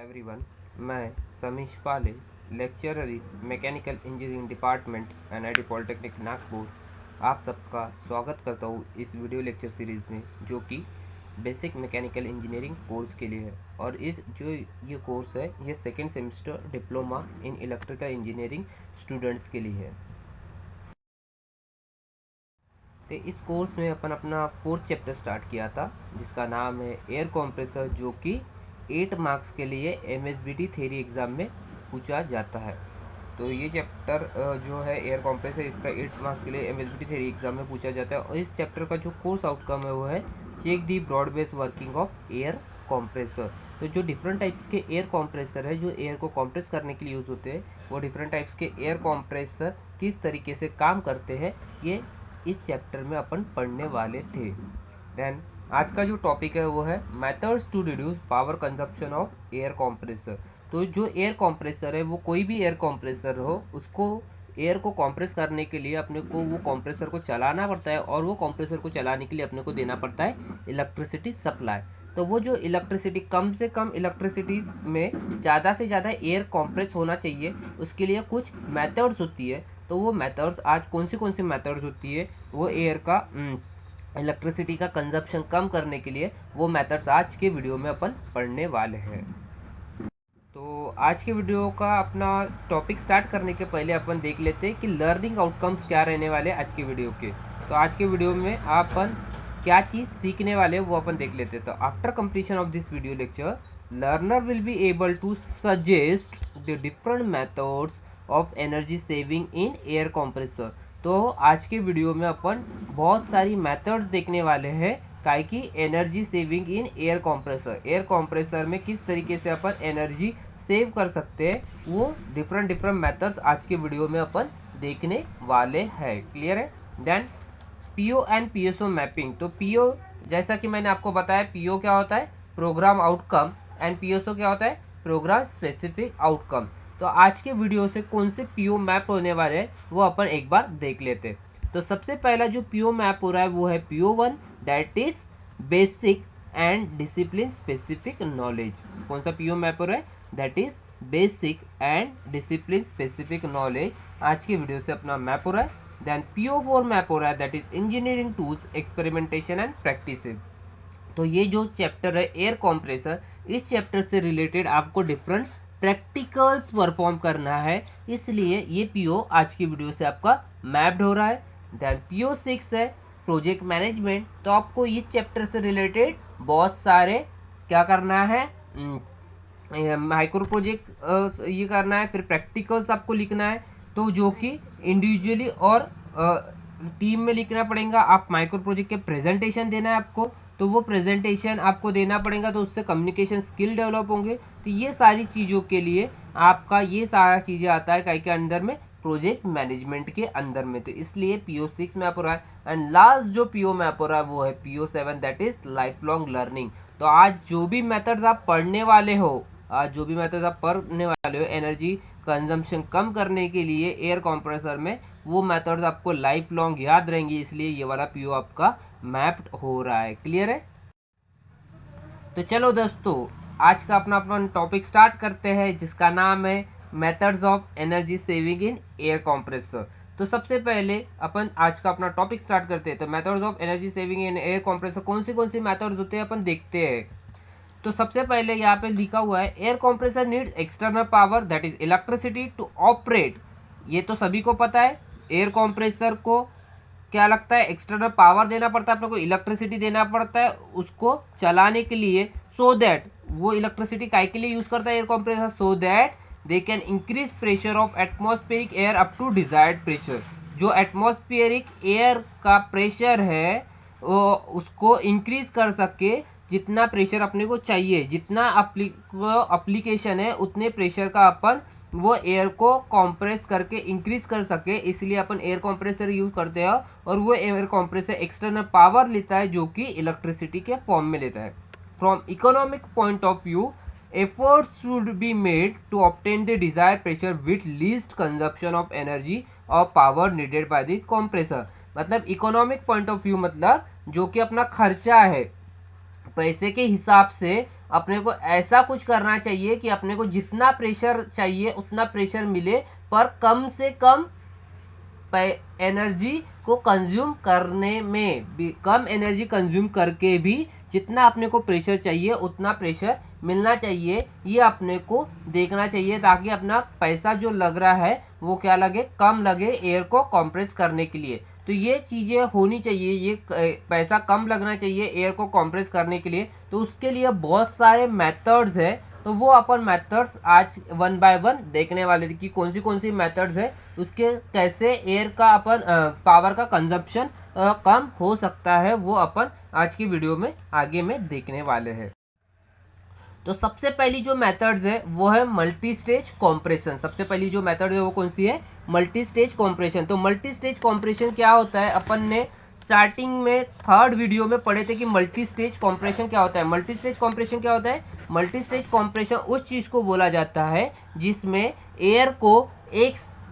Everyone, मैं समीश फाले, lecturer in mechanical engineering department NIT polytechnic Nagpur, आप सबका स्वागत करता हूँ इस वीडियो लेक्चर सीरीज़ में, जो कि बेसिक मैकेनिकल इंजीनियरिंग कोर्स के लिए है। और ये कोर्स है, ये second semester diploma in electrical engineering students के लिए है। तो इस कोर्स में अपन अपना 4th चैप्टर स्टार्ट किया था, जिसका नाम है एयर कॉम्प्रेसर, जो कि 8 मार्क्स के लिए MSBT थ्योरी एग्ज़ाम में पूछा जाता है। तो ये चैप्टर जो है एयर कॉम्प्रेसर, इसका 8 मार्क्स के लिए MSBT थ्योरी एग्ज़ाम में पूछा जाता है। और इस चैप्टर का जो कोर्स आउटकम है वो है check the broad base working of air compressor. तो जो डिफरेंट टाइप्स के एयर कॉम्प्रेसर है जो एयर को कॉम्प्रेस करने के लिए यूज़ होते हैं, वो डिफरेंट टाइप्स के एयर कॉम्प्रेसर किस तरीके से काम करते हैं, ये इस चैप्टर में अपन पढ़ने वाले थे। देन आज का जो टॉपिक है वो है methods to reduce power consumption of air compressor. तो जो एयर कॉम्प्रेसर है, वो कोई भी एयर कॉम्प्रेसर हो, उसको एयर को कॉम्प्रेस करने के लिए अपने को वो कॉम्प्रेसर को चलाना पड़ता है, और वो कॉम्प्रेसर को चलाने के लिए अपने को देना पड़ता है इलेक्ट्रिसिटी सप्लाई। तो वो जो इलेक्ट्रिसिटी, कम से कम इलेक्ट्रिसिटी में ज़्यादा से ज़्यादा एयर कॉम्प्रेस होना चाहिए, उसके लिए कुछ मेथड्स होती है। तो वो मेथड्स आज कौन सी मेथड्स होती है, वो एयर का इलेक्ट्रिसिटी का कंजप्शन कम करने के लिए, वो मेथड्स आज के वीडियो में अपन पढ़ने वाले हैं। तो आज के वीडियो का अपना टॉपिक स्टार्ट करने के पहले अपन देख लेते हैं कि लर्निंग आउटकम्स क्या रहने वाले आज के वीडियो के। तो आज के वीडियो में अपन क्या चीज़ सीखने वाले वो अपन देख लेते हैं। तो after completion of this video lecture, learner will be able to suggest the different methods of energy saving in air compressor. तो आज के वीडियो में अपन बहुत सारी मेथड्स देखने वाले हैं काहे कि energy saving in air compressor में किस तरीके से अपन एनर्जी सेव कर सकते हैं, वो डिफरेंट मेथड्स आज के वीडियो में अपन देखने वाले हैं। क्लियर है? Then PO and PSO mapping. तो पीओ, जैसा कि मैंने आपको बताया, पीओ क्या होता है, प्रोग्राम आउटकम, एंड पीएसओ क्या होता है, प्रोग्राम स्पेसिफिक आउटकम। तो आज के वीडियो से कौन से पीओ मैप होने वाले हैं वो अपन एक बार देख लेते हैं। तो सबसे पहला जो पीओ मैप हो रहा है वो है PO1, that is basic and discipline specific knowledge. कौन सा पीओ मैप हो रहा है, that is basic and discipline specific knowledge, आज के वीडियो से अपना मैप हो रहा है। देन PO4 मैप हो रहा है, that is engineering tools, experimentation and practice. तो ये जो चैप्टर है एयर कॉम्प्रेसर, इस चैप्टर से रिलेटेड आपको डिफरेंट प्रैक्टिकल्स परफॉर्म करना है, इसलिए ये पीओ आज की वीडियो से आपका मैप्ड हो रहा है। देन PO6 है प्रोजेक्ट मैनेजमेंट। तो आपको इस चैप्टर से रिलेटेड बहुत सारे क्या करना है, माइक्रो प्रोजेक्ट ये करना है, फिर प्रैक्टिकल्स आपको लिखना है। तो जो कि इंडिविजुअली और टीम में लिखना पड़ेगा। आप माइक्रो प्रोजेक्ट के प्रेजेंटेशन देना है आपको, तो वो प्रेजेंटेशन आपको देना पड़ेगा, तो उससे कम्युनिकेशन स्किल डेवलप होंगे। तो ये सारी चीज़ों के लिए आपका ये सारा चीज़ें आता है कई के अंदर में, प्रोजेक्ट मैनेजमेंट के अंदर में। तो इसलिए PO6 मैप हो रहा है। एंड लास्ट जो PO मैप हो रहा है वो है PO7, that is life long learning. तो आज जो भी मेथड्स आप पढ़ने वाले हो, एनर्जी कंजम्पशन कम करने के लिए एयर कंप्रेसर में, वो मेथड्स आपको लाइफ लॉन्ग याद रहेंगी, इसलिए ये वाला PO आपका मैप्ड हो रहा है। क्लियर है? तो चलो दोस्तों, आज का अपना टॉपिक स्टार्ट करते हैं, जिसका नाम है methods of energy saving in air compressor. तो सबसे पहले अपन आज का अपना टॉपिक स्टार्ट करते हैं। तो methods of energy saving in air compressor कौन सी मेथड्स होते हैं अपन देखते हैं। तो सबसे पहले यहाँ पे लिखा हुआ है air compressor needs external power, that is electricity, to operate. ये तो सभी को पता है, एयर कॉम्प्रेसर को क्या लगता है, एक्सटर्नल पावर देना पड़ता है, अपने को इलेक्ट्रिसिटी देना पड़ता है उसको चलाने के लिए। सो दैट, वो इलेक्ट्रिसिटी काय के लिए यूज करता है air compressor, so that they can increase pressure of atmospheric air up to desired pressure. जो एटमॉस्फेरिक एयर का प्रेशर है वो उसको इंक्रीज कर सके, जितना प्रेशर अपने को चाहिए, जितना अप्लीकेशन है उतने प्रेशर का अपन वो एयर को कॉम्प्रेस करके इंक्रीज कर सके, इसलिए अपन एयर कॉम्प्रेसर यूज करते हैं। और वो एयर कॉम्प्रेसर एक्सटर्नल पावर लेता है, जो कि इलेक्ट्रिसिटी के फॉर्म में लेता है। From economic point of view, efforts should be made to obtain the desired pressure with least consumption of energy or power needed by the compressor। मतलब economic point of view मतलब जो कि अपना खर्चा है, पैसे के हिसाब से अपने को ऐसा कुछ करना चाहिए कि अपने को जितना प्रेशर चाहिए उतना प्रेशर मिले, पर कम से कम एनर्जी को कंज्यूम करने में भी, कम एनर्जी कंज्यूम करके भी जितना अपने को प्रेशर चाहिए उतना प्रेशर मिलना चाहिए। ये अपने को देखना चाहिए ताकि अपना पैसा जो लग रहा है वो क्या लगे, कम लगे एयर को कंप्रेस करने के लिए। तो ये चीज़ें होनी चाहिए, ये पैसा कम लगना चाहिए एयर को कंप्रेस करने के लिए। तो उसके लिए बहुत सारे मेथड्स है, तो वो अपन मेथड्स आज वन बाय वन देखने वाले थे कि कौन सी मेथड्स है, उसके कैसे एयर का अपन पावर का कंजप्शन कम हो सकता है, वो अपन आज की वीडियो में आगे में देखने वाले हैं। तो सबसे पहली जो मेथड्स है वो है मल्टी स्टेज कॉम्प्रेशन। सबसे पहली जो मेथड है वो कौन सी है, मल्टी स्टेज कॉम्प्रेशन। तो मल्टी स्टेज कॉम्प्रेशन क्या होता है, अपन ने स्टार्टिंग में थर्ड वीडियो में पढ़े थे कि मल्टी स्टेज कॉम्प्रेशन क्या होता है। मल्टी स्टेज कॉम्प्रेशन क्या होता है, मल्टी स्टेज कॉम्प्रेशन उस चीज़ को बोला जाता है जिसमें एयर को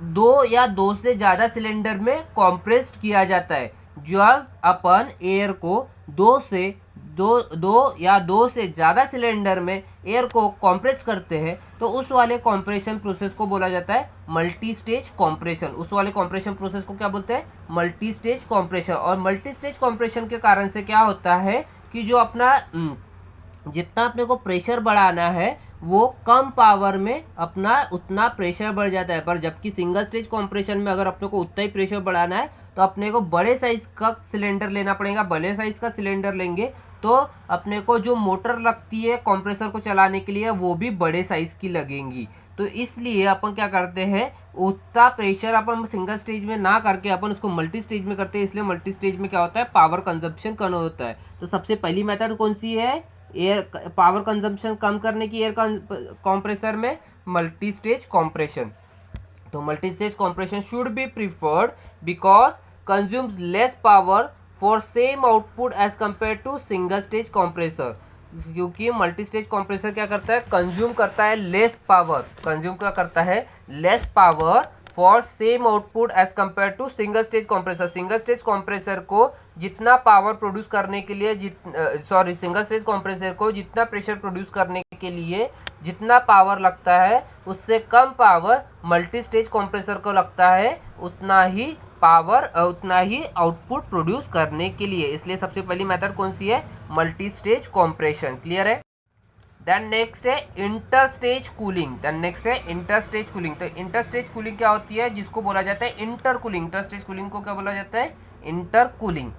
दो या दो से ज़्यादा सिलेंडर में कॉम्प्रेस्ड किया जाता है। जब अपन एयर को दो या दो से ज़्यादा सिलेंडर में एयर को कॉम्प्रेस करते हैं तो उस वाले कॉम्प्रेशन प्रोसेस को बोला जाता है मल्टी स्टेज कॉम्प्रेशन। उस वाले कॉम्प्रेशन प्रोसेस को क्या बोलते हैं, मल्टी स्टेज कॉम्प्रेशन। और मल्टी स्टेज कॉम्प्रेशन के कारण से क्या होता है कि जो अपना जितना अपने को प्रेशर बढ़ाना है वो कम पावर में अपना उतना प्रेशर बढ़ जाता है। पर जबकि सिंगल स्टेज कॉम्प्रेशन में अगर अपने को उतना ही प्रेशर बढ़ाना है तो अपने को बड़े साइज का सिलेंडर लेना पड़ेगा। बड़े साइज का सिलेंडर लेंगे तो अपने को जो मोटर लगती है कंप्रेसर को चलाने के लिए वो भी बड़े साइज की लगेंगी। तो इसलिए अपन क्या करते हैं, उतना प्रेशर अपन सिंगल स्टेज में ना करके अपन उसको मल्टी स्टेज में करते हैं। इसलिए मल्टी स्टेज में क्या होता है, पावर कंजप्शन कम होता है। तो सबसे पहली मेथड कौन सी है, एयर पावर कंजम्पशन कम करने की एयर कंप्रेसर में, मल्टी स्टेज कंप्रेशन। तो multi stage compression should be preferred because consumes less power for same output as compare to single stage compressor. क्योंकि मल्टी स्टेज कंप्रेसर क्या करता है, कंज्यूम करता है लेस पावर, कंज्यूम क्या करता है, less power for same output as compare to single stage compressor. Single stage compressor को जितना पावर प्रोड्यूस करने के लिए सिंगल स्टेज कंप्रेसर को जितना प्रेशर प्रोड्यूस करने के लिए जितना पावर लगता है उससे कम पावर मल्टी स्टेज कंप्रेसर को लगता है उतना ही पावर उतना ही आउटपुट प्रोड्यूस करने के लिए। इसलिए सबसे पहली मेथड कौन सी है, मल्टी स्टेज कंप्रेशन। क्लियर है। देन नेक्स्ट है inter stage cooling. Then next है इंटर स्टेज कूलिंग। तो इंटर स्टेज कूलिंग क्या होती है, जिसको बोला जाता है inter cooling. Inter stage cooling को क्या बोला जाता है, इंटर कूलिंग।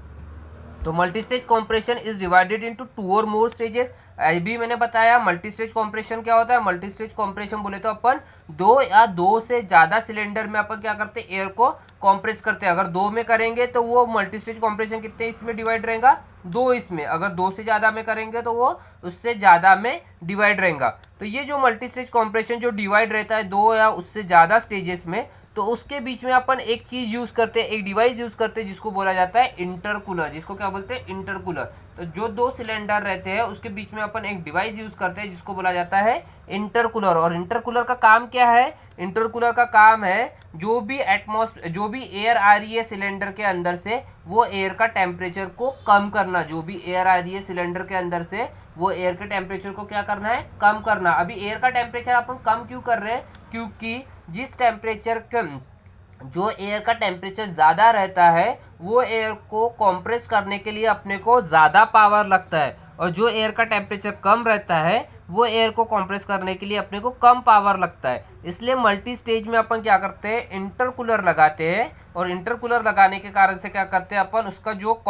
तो multi stage compression is divided into 2 और मोर स्टेजेस। अभी मैंने बताया मल्टी स्टेज कॉम्प्रेशन क्या होता है। मल्टी स्टेज कॉम्प्रेशन बोले तो अपन दो या दो से ज़्यादा सिलेंडर में अपन क्या करते हैं, एयर को कॉम्प्रेस करते हैं। अगर दो में करेंगे तो वो मल्टी स्टेज कॉम्प्रेशन कितने इसमें डिवाइड रहेगा, दो इसमें। अगर दो से ज़्यादा में करेंगे तो वो उससे ज़्यादा में डिवाइड रहेगा। तो ये जो मल्टी स्टेज कॉम्प्रेशन जो डिवाइड रहता है दो या उससे ज़्यादा स्टेजेस में, तो उसके बीच में अपन एक चीज़ यूज़ करते हैं, एक डिवाइस यूज़ करते हैं जिसको बोला जाता है इंटरकूलर। जिसको क्या बोलते हैं, इंटरकूलर। तो जो दो सिलेंडर रहते हैं उसके बीच में अपन एक डिवाइस यूज़ करते हैं जिसको बोला जाता है इंटरकूलर। और इंटरकूलर का काम क्या है, इंटरकूलर का काम है जो भी एयर आ रही है सिलेंडर के अंदर से वो एयर का टेम्परेचर को कम करना। जो भी एयर आ रही है सिलेंडर के अंदर से वो एयर के टेम्परेचर को क्या करना है, कम करना। अभी एयर का टेम्परेचर अपन कम क्यों कर रहे हैं, क्योंकि जिस टेम्परेचर जो एयर का टेम्परेचर ज़्यादा रहता है वो एयर को कंप्रेस करने के लिए अपने को ज़्यादा पावर लगता है, और जो एयर का टेम्परेचर कम रहता है वो एयर को कंप्रेस करने के लिए अपने को कम पावर लगता है। इसलिए मल्टी स्टेज में अपन क्या करते हैं, इंटरकूलर लगाते हैं। और इंटरकूलर लगाने के कारण से क्या करते हैं अपन, उसका जो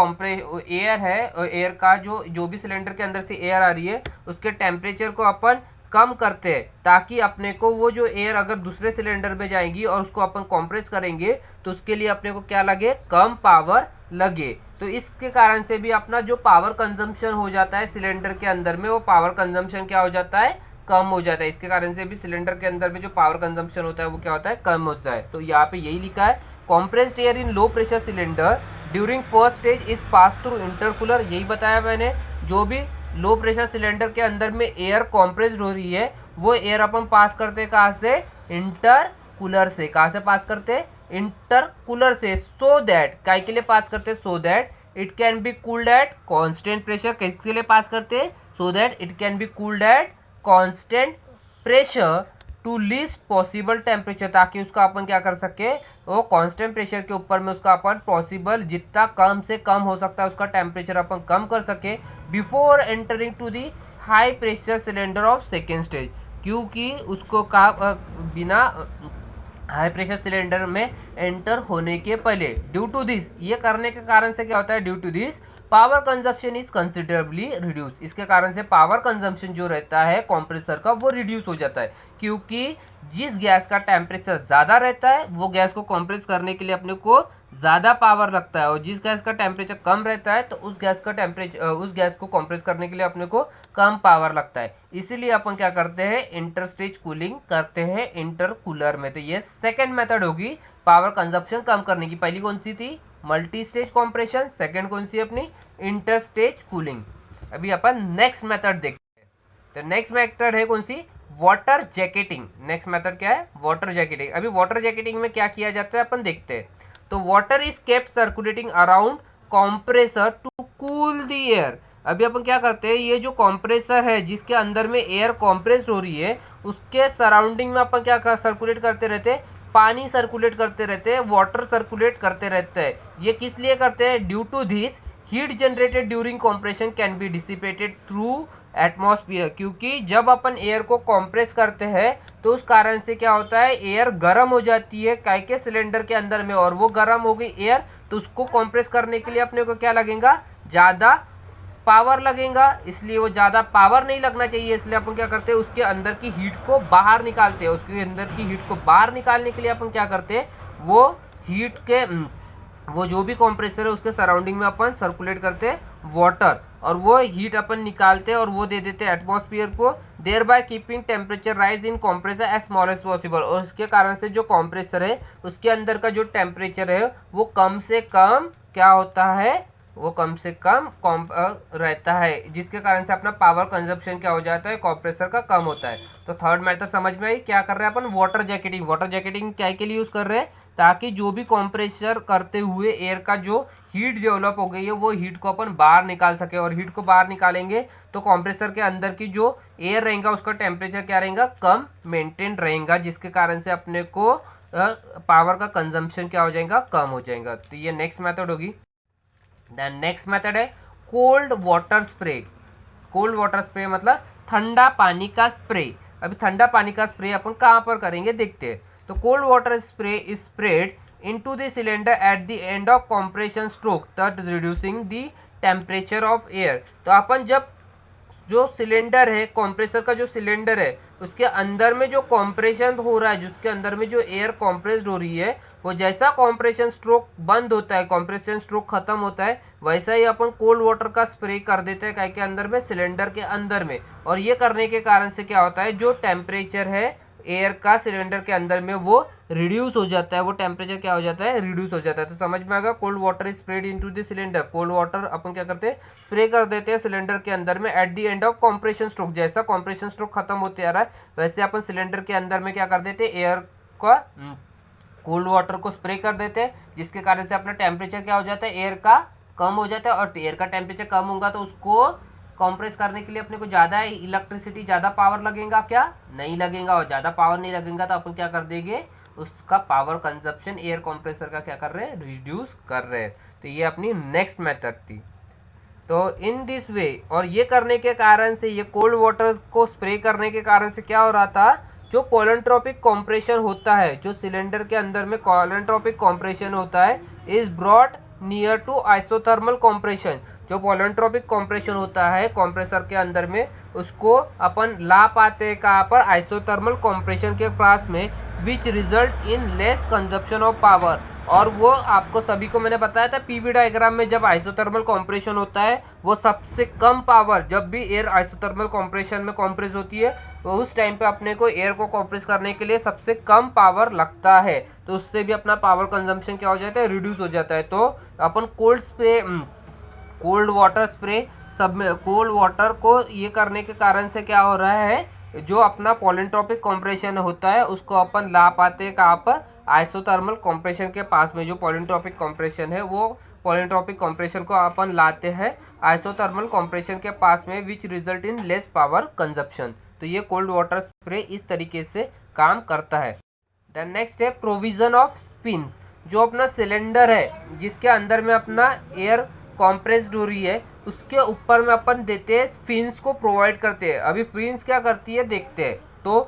एयर है, एयर का जो भी सिलेंडर के अंदर से एयर आ रही है उसके टेम्परेचर को अपन कम करते हैं, ताकि अपने को वो जो एयर अगर दूसरे सिलेंडर में जाएगी और उसको अपन कंप्रेस करेंगे तो उसके लिए अपने को क्या लगे, कम पावर लगे। तो इसके कारण से भी अपना जो पावर कंजम्पशन हो जाता है सिलेंडर के अंदर में, वो पावर कंजम्पशन क्या हो जाता है, कम हो जाता है। इसके कारण से भी सिलेंडर के अंदर में जो पावर कंजम्पशन होता है वो क्या होता है, कम होता है। तो यहाँ पे यही लिखा है, compressed air in low pressure cylinder during first stage is pass through intercooler. यही बताया मैंने, जो भी लो प्रेशर सिलेंडर के अंदर में एयर कॉम्प्रेस्ड हो रही है वो एयर अपन पास करते कहाँ से, इंटरकूलर से। कहाँ से पास करते, इंटरकूलर से। सो दैट, काय के लिए पास करते, so that it can be cooled at constant pressure. किसके लिए पास करते, so that it can be cooled at constant pressure to least possible temperature, ताकि उसका अपन क्या कर सके, वो कांस्टेंट प्रेशर के ऊपर में उसका अपन पॉसिबल जितना कम से कम हो सकता है उसका टेम्परेचर अपन कम कर सके before entering to the high pressure cylinder of second stage, क्योंकि उसको का बिना हाई प्रेशर सिलेंडर में एंटर होने के पहले। ड्यू टू दिस, ये करने के कारण से क्या होता है, due to this power consumption is considerably reduce, इसके कारण से पावर कंजप्शन जो रहता है कंप्रेसर का वो रिड्यूस हो जाता है, क्योंकि जिस गैस का टेम्परेचर ज़्यादा रहता है वो गैस को कंप्रेस करने के लिए अपने को ज़्यादा पावर लगता है, और जिस गैस का टेम्परेचर कम रहता है तो उस गैस को कंप्रेस करने के लिए अपने को कम पावर लगता है। इसीलिए अपन क्या करते हैं, इंटरस्टेज कूलिंग करते हैं इंटरकूलर में। तो ये सेकेंड मेथड होगी पावर कंजप्शन कम करने की। पहली कौन सी थी, मल्टी स्टेज कॉम्प्रेशन, सेकेंड कौन सी अपनी, इंटरस्टेज कूलिंग। अभी अपन नेक्स्ट मेथड देखते हैं। तो नेक्स्ट मेथड है कौन सी, वाटर जैकेटिंग। नेक्स्ट मेथड क्या है, वाटर जैकेटिंग। अभी वाटर जैकेटिंग में क्या किया जाता है अपन देखते हैं। तो water is kept circulating around compressor to cool the air. अभी अपन क्या करते हैं, ये जो कॉम्प्रेसर है जिसके अंदर में एयर कॉम्प्रेस्ड हो रही है उसके सराउंडिंग में अपन क्या कर सर्कुलेट करते रहते हैं, पानी सर्कुलेट करते रहते हैं, वाटर सर्कुलेट करते रहते हैं। ये किस लिए करते हैं, due to this heat generated during compression can be dissipated through atmosphere, क्योंकि जब अपन एयर को कॉम्प्रेस करते हैं तो उस कारण से क्या होता है, एयर गर्म हो जाती है काय के सिलेंडर के अंदर में, और वो गर्म हो गई एयर तो उसको कॉम्प्रेस करने के लिए अपने को क्या लगेगा, ज़्यादा पावर लगेगा। इसलिए वो ज़्यादा पावर नहीं लगना चाहिए, इसलिए अपन क्या करते हैं, उसके अंदर की हीट को बाहर निकालते हैं। उसके अंदर की हीट को बाहर निकालने के लिए अपन क्या करते हैं, वो हीट के वो जो भी कंप्रेसर है उसके सराउंडिंग में अपन सर्कुलेट करते हैं वाटर, और वो हीट अपन निकालते हैं और वो दे देते हैं एटमॉस्फेयर को, thereby keeping temperature rise in compressor as small as possible. और इसके कारण से जो कंप्रेसर है उसके अंदर का जो टेम्परेचर है वो कम से कम क्या होता है, वो कम से कम रहता है, जिसके कारण से अपना पावर कंजप्शन क्या हो जाता है, कंप्रेसर का कम होता है। तो थर्ड मेथड समझ में आई, क्या कर रहे हैं अपन, वाटर जैकेटिंग। वाटर जैकेटिंग क्या के लिए यूज़ कर रहे हैं, ताकि जो भी कंप्रेसर करते हुए एयर का जो हीट डेवलप हो गई है वो हीट को अपन बाहर निकाल सके, और हीट को बाहर निकालेंगे तो कंप्रेसर के अंदर की जो एयर रहेगा उसका टेम्परेचर क्या रहेगा, कम मेंटेन रहेगा, जिसके कारण से अपने को पावर का कंजम्पशन क्या हो जाएगा, कम हो जाएगा। तो ये नेक्स्ट मेथड होगी। देन नेक्स्ट मेथड है cold water spray. Cold water spray मतलब ठंडा पानी का स्प्रे। अभी ठंडा पानी का स्प्रे अपन कहाँ पर करेंगे देखते हैं। तो cold water spray is spread into the cylinder at the end of compression stroke that reducing the temperature of air. तो अपन जब जो सिलेंडर है, कंप्रेसर का जो सिलेंडर है उसके अंदर में जो कंप्रेशन हो रहा है, जिसके अंदर में जो एयर कंप्रेस्ड हो रही है, वो जैसा कंप्रेशन स्ट्रोक बंद होता है, कंप्रेशन स्ट्रोक खत्म होता है, वैसा ही अपन कोल्ड वाटर का स्प्रे कर देते हैं क्या के अंदर में, सिलेंडर के अंदर में। और ये करने के कारण से क्या होता है, जो टेम्परेचर है एयर का सिलेंडर के अंदर में वो रिड्यूस हो जाता है, वो टेम्परेचर क्या हो जाता है, रिड्यूस हो जाता है। तो समझ में आएगा, cold water is spread into the cylinder. Cold water अपन क्या करते हैं, स्प्रे कर देते हैं सिलेंडर के अंदर में at the end of compression stroke. जैसा कंप्रेशन स्ट्रोक खत्म होते आ रहा है वैसे अपन सिलेंडर के अंदर में क्या कर देते हैं, एयर का कोल्ड वाटर को स्प्रे कर देते हैं, जिसके कारण से अपना टेम्परेचर क्या हो जाता है, एयर का कम हो जाता है। और एयर का टेम्परेचर कम होगा तो उसको कंप्रेस करने के लिए अपने को ज़्यादा इलेक्ट्रिसिटी, ज़्यादा पावर लगेगा क्या, नहीं लगेगा। और ज़्यादा पावर नहीं लगेगा तो अपन क्या कर देंगे, उसका पावर कंजप्शन एयर कंप्रेसर का क्या कर रहे हैं, रिड्यूस कर रहे हैं। तो ये अपनी नेक्स्ट मेथड थी। तो इन दिस वे, और ये करने के कारण से, ये कोल्ड वाटर को स्प्रे करने के कारण से क्या हो रहा था, जो पॉलिट्रोपिक कॉम्प्रेशन होता है, जो सिलेंडर के अंदर में पॉलिट्रोपिक कॉम्प्रेशन होता है, is brought near to isothermal compression. जो पॉलिट्रोपिक कॉम्प्रेशन होता है कंप्रेसर के अंदर में, उसको अपन ला पाते हैं कहाँ पर, आइसोथर्मल कॉम्प्रेशन के पास में, which result in less consumption of power. और वो आपको सभी को मैंने बताया था पीवी डायग्राम में, जब आइसोथर्मल कॉम्प्रेशन होता है वो सबसे कम पावर, जब भी एयर आइसोथर्मल कॉम्प्रेशन में कॉम्प्रेस होती है तो उस टाइम पे अपने को एयर को कॉम्प्रेस करने के लिए सबसे कम पावर लगता है, तो उससे भी अपना पावर कंजम्पशन क्या हो जाता है, रिड्यूस हो जाता है। तो अपन कोल्ड वाटर स्प्रे सब में, कोल्ड वाटर को ये करने के कारण से क्या हो रहा है, जो अपना पॉलिट्रोपिक कॉम्प्रेशन होता है उसको अपन ला पाते हैं कहाँ पर, आइसोथर्मल कॉम्प्रेशन के पास में। जो पॉलिट्रोपिक कॉम्प्रेशन है वो पॉलीट्रॉपिक कंप्रेशन को अपन लाते हैं आइसोथर्मल कंप्रेशन के पास में, which result in less power consumption. तो ये कोल्ड वाटर स्प्रे इस तरीके से काम करता है। देन नेक्स्ट है प्रोविजन ऑफ स्पिन। जो अपना सिलेंडर है जिसके अंदर में अपना एयर कॉम्प्रेस्ड हो रही है, उसके ऊपर में अपन देते हैं फिन्स को प्रोवाइड करते हैं। अभी फिन्स क्या करती है देखते हैं। तो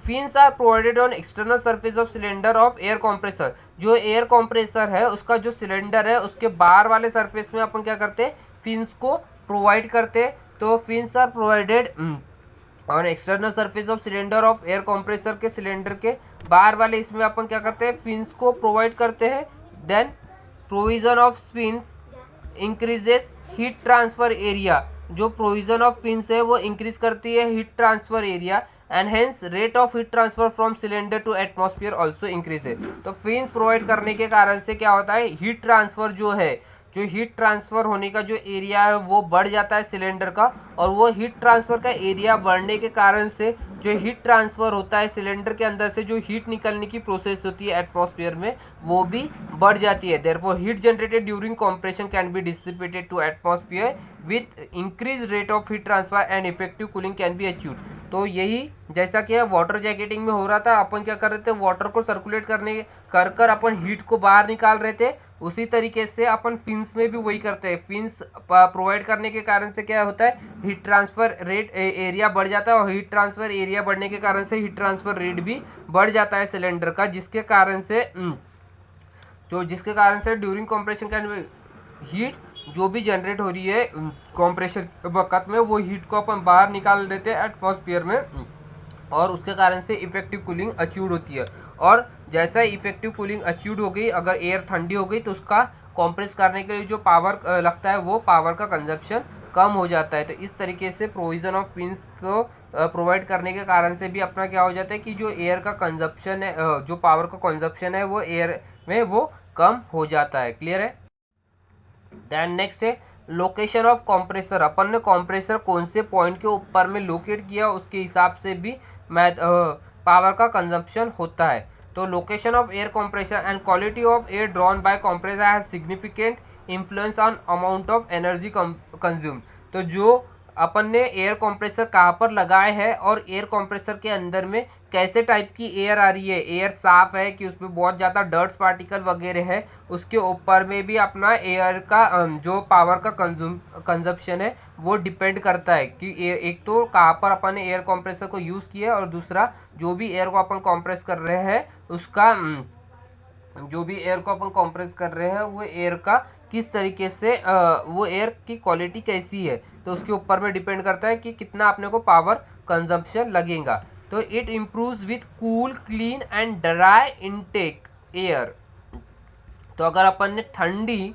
fins are provided on external surface of cylinder of air compressor. जो एयर कॉम्प्रेसर है उसका जो सिलेंडर है उसके बाहर वाले सरफेस में अपन क्या करते हैं, फिन्स को प्रोवाइड करते हैं। तो fins are provided on external surface of cylinder of air compressor के सिलेंडर के बाहर वाले इसमें अपन क्या करते हैं, फिन्स को प्रोवाइड करते हैं। Then provision of fins increases heat transfer area. जो प्रोविजन ऑफ फिन्स है वो इंक्रीज करती है heat transfer area, and hence rate of heat transfer from cylinder to atmosphere also increase है। तो फिन्स प्रोवाइड करने के कारण से क्या होता है, हीट ट्रांसफर जो है, जो हीट ट्रांसफर होने का जो एरिया है वो बढ़ जाता है सिलेंडर का, और वो हीट ट्रांसफर का एरिया बढ़ने के कारण से जो हीट ट्रांसफर होता है सिलेंडर के अंदर से, जो हीट निकलने की प्रोसेस होती है एटमॉस्फेयर में, वो भी बढ़ जाती है। Therefore heat generated during compression can be dissipated to atmosphere with increase rate of heat transfer and effective cooling can be achieved. तो यही जैसा कि वाटर जैकेटिंग में हो रहा था, अपन क्या कर रहे थे, वाटर को सर्कुलेट करने कर अपन हीट को बाहर निकाल रहे थे, उसी तरीके से अपन फिन्स में भी वही करते हैं। फिन्स प्रोवाइड करने के कारण से क्या होता है, हीट ट्रांसफर रेट एरिया बढ़ जाता है, और हीट ट्रांसफर एरिया बढ़ने के कारण से हीट ट्रांसफर रेट भी बढ़ जाता है सिलेंडर का, जिसके कारण से ड्यूरिंग कंप्रेशन कैन हीट जो भी जनरेट हो रही है कंप्रेशन वक्त में, वो हीट को अपन बाहर निकाल देते हैं एटमॉस्फेयर में, और उसके कारण से इफेक्टिव कूलिंग अचीव होती है। और जैसा इफेक्टिव कूलिंग अचीव हो गई, अगर एयर ठंडी हो गई तो उसका कंप्रेस करने के लिए जो पावर लगता है वो पावर का कंजप्शन कम हो जाता है। तो इस तरीके से प्रोविजन ऑफ फिन्स को प्रोवाइड करने के कारण से भी अपना क्या हो जाता है कि जो एयर का कंजप्शन है, जो पावर का कंजप्शन है वो एयर में वो कम हो जाता है। क्लियर है। देन नेक्स्ट है लोकेशन ऑफ कंप्रेसर। अपन ने कंप्रेसर कौन से पॉइंट के ऊपर में लोकेट किया उसके हिसाब से भी पावर का कंजप्शन होता है। तो location of air compressor and quality of air drawn by compressor has significant influence on amount of energy consume. तो जो अपन ने एयर कंप्रेसर कहाँ पर लगाए हैं और एयर कंप्रेसर के अंदर में कैसे टाइप की एयर आ रही है, एयर साफ है कि उसमें बहुत ज़्यादा डर्ट्स पार्टिकल वगैरह है, उसके ऊपर में भी अपना एयर का जो पावर का कंजप्शन है वो डिपेंड करता है कि एक तो कहाँ पर अपन ने एयर कंप्रेसर को यूज़ किया है, और दूसरा जो भी एयर को अपन कंप्रेस कर रहे हैं उसका वो एयर का किस तरीके से वो एयर की क्वालिटी कैसी है, तो उसके ऊपर में डिपेंड करता है कि कितना अपने को पावर कंजप्शन लगेगा। तो it improves with cool clean and dry intake air. तो अगर अपन ने ठंडी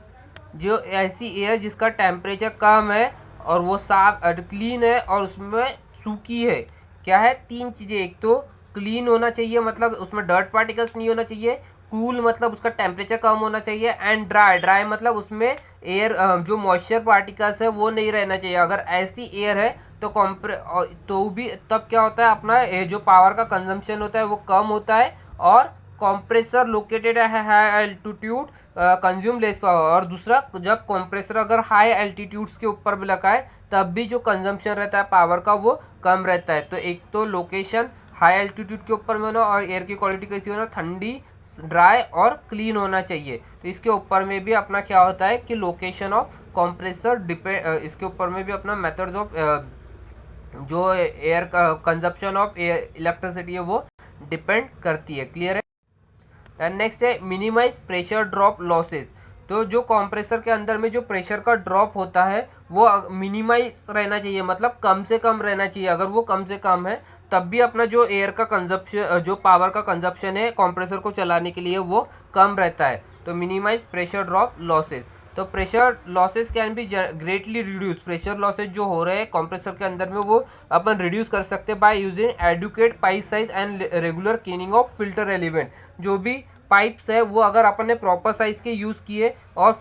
जो ऐसी एयर जिसका टेम्परेचर कम है और वो साफ क्लीन है और उसमें सूखी है, क्या है, तीन चीज़ें। एक तो क्लीन होना चाहिए, मतलब उसमें डर्ट पार्टिकल्स नहीं होना चाहिए, कूल मतलब उसका टेम्परेचर कम होना चाहिए, एंड ड्राई मतलब उसमें एयर जो मॉइस्चर पार्टिकल्स है वो नहीं रहना चाहिए। अगर ऐसी एयर है तो भी तब क्या होता है, अपना जो पावर का कंजम्पशन होता है वो कम होता है, और कंप्रेसर लोकेटेड है high altitude consume less power. और दूसरा, जब कंप्रेसर अगर हाई एल्टीट्यूड्स के ऊपर भी लगा है तब भी जो कंजम्पशन रहता है पावर का वो कम रहता है। तो एक तो लोकेशन हाई एल्टीट्यूड के ऊपर में होना, और एयर की क्वालिटी कैसी होना, ठंडी, ड्राई और क्लीन होना चाहिए। तो इसके ऊपर में भी अपना क्या होता है कि लोकेशन ऑफ कंप्रेसर डिपेंड, इसके ऊपर में भी अपना मेथड्स ऑफ जो air consumption of air electricity है वो डिपेंड करती है। क्लियर है। एंड नेक्स्ट है मिनिमाइज प्रेशर ड्रॉप लॉसेस। तो जो कंप्रेसर के अंदर में जो प्रेशर का ड्रॉप होता है वो मिनिमाइज रहना चाहिए, मतलब कम से कम रहना चाहिए। अगर वो कम से कम है तब भी अपना जो एयर का कंजप्शन, जो पावर का कंजप्शन है कंप्रेसर को चलाने के लिए वो कम रहता है। तो मिनिमाइज प्रेशर ड्रॉप लॉसेस। तो pressure losses can be greatly reduce. Pressure losses जो हो रहे हैं कंप्रेसर के अंदर में वो अपन रिड्यूस कर सकते हैं by using adequate pipe size and regular cleaning of filter element. जो भी पाइप्स है वो अगर अपन ने प्रॉपर साइज के यूज़ किए और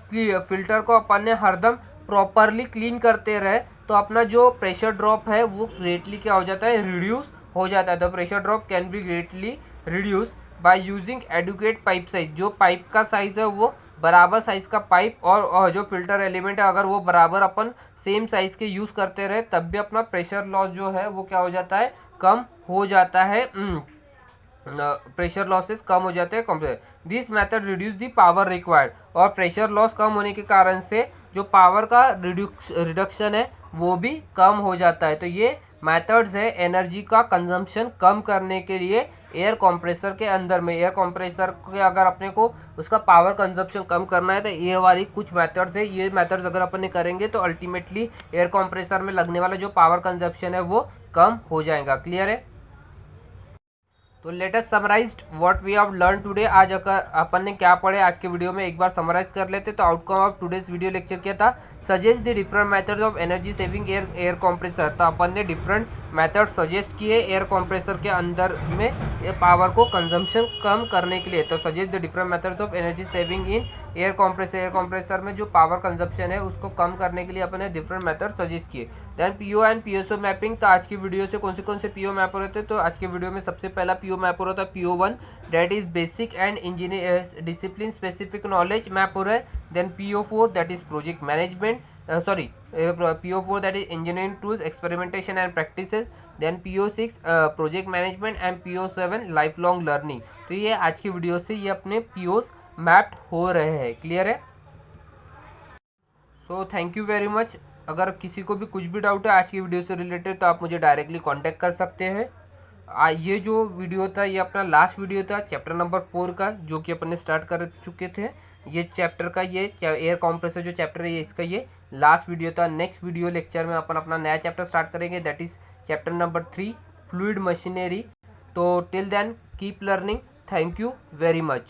फिल्टर को अपन ने हरदम प्रॉपरली क्लीन करते रहे तो अपना जो प्रेशर ड्रॉप है वो ग्रेटली क्या हो जाता है, रिड्यूस हो जाता है। The pressure drop can be greatly reduce by using adequate pipe size. जो पाइप का साइज है वो बराबर साइज का पाइप और जो फिल्टर एलिमेंट है अगर वो बराबर अपन सेम साइज के यूज़ करते रहे तब भी अपना प्रेशर लॉस जो है वो क्या हो जाता है, कम हो जाता है। प्रेशर लॉसेस कम हो जाते हैं। This method reduce the power required, और प्रेशर लॉस कम होने के कारण से जो पावर का रिडक्शन है वो भी कम हो जाता है। तो ये मेथड्स है एनर्जी का कंजम्पशन कम करने के लिए एयर कंप्रेसर के अंदर में। एयर कंप्रेसर के अगर अपने को उसका पावर कंजम्पशन कम करना है तो ये वाली कुछ मेथड्स है। ये मेथड्स अगर अपन ने करेंगे तो अल्टीमेटली एयर कंप्रेसर में लगने वाला जो पावर कंजम्पशन है वो कम हो जाएगा। क्लियर है? तो latest summarised what we have learn today. आज अगर अपन ने क्या पढ़े आज के वीडियो में एक बार समराइज कर लेते। तो outcome of today's video lecture क्या था, suggest the different methods of energy saving air compressor. तो अपन ने डिफरेंट मेथड सजेस्ट किए एयर कंप्रेसर के अंदर में पावर को कंजम्पशन कम करने के लिए। तो suggest the different methods of energy saving in air compressor में जो पावर कंजम्पशन है उसको कम करने के लिए अपन ने डिफरेंट मेथड सजेस्ट किए। Then PO and PSO mapping. तो आज की वीडियो से कौन से पीओ मैप हो रहे थे, तो आज के वीडियो में सबसे पहला पीओ मैप हो रहा था PO1 that is basic and engineer discipline specific knowledge map हो रहा है। Then PO4 that is project management PO4 that is engineering tools experimentation and practices. then PO6 project management and PO7 life long learning. तो ये आज की video से ये अपने POs मैप्ड हो रहे हैं। क्लियर है? So thank you very much. अगर किसी को भी कुछ भी डाउट है आज की वीडियो से रिलेटेड तो आप मुझे डायरेक्टली कांटेक्ट कर सकते हैं। ये जो वीडियो था ये अपना लास्ट वीडियो था चैप्टर नंबर 4 का, जो कि अपन ने स्टार्ट कर चुके थे। ये चैप्टर का ये एयर कंप्रेसर जो चैप्टर है ये इसका ये लास्ट वीडियो था। नेक्स्ट वीडियो लेक्चर में अपन अपना नया चैप्टर स्टार्ट करेंगे that is chapter number 3 fluid machinery. तो till then keep learning. Thank you very much.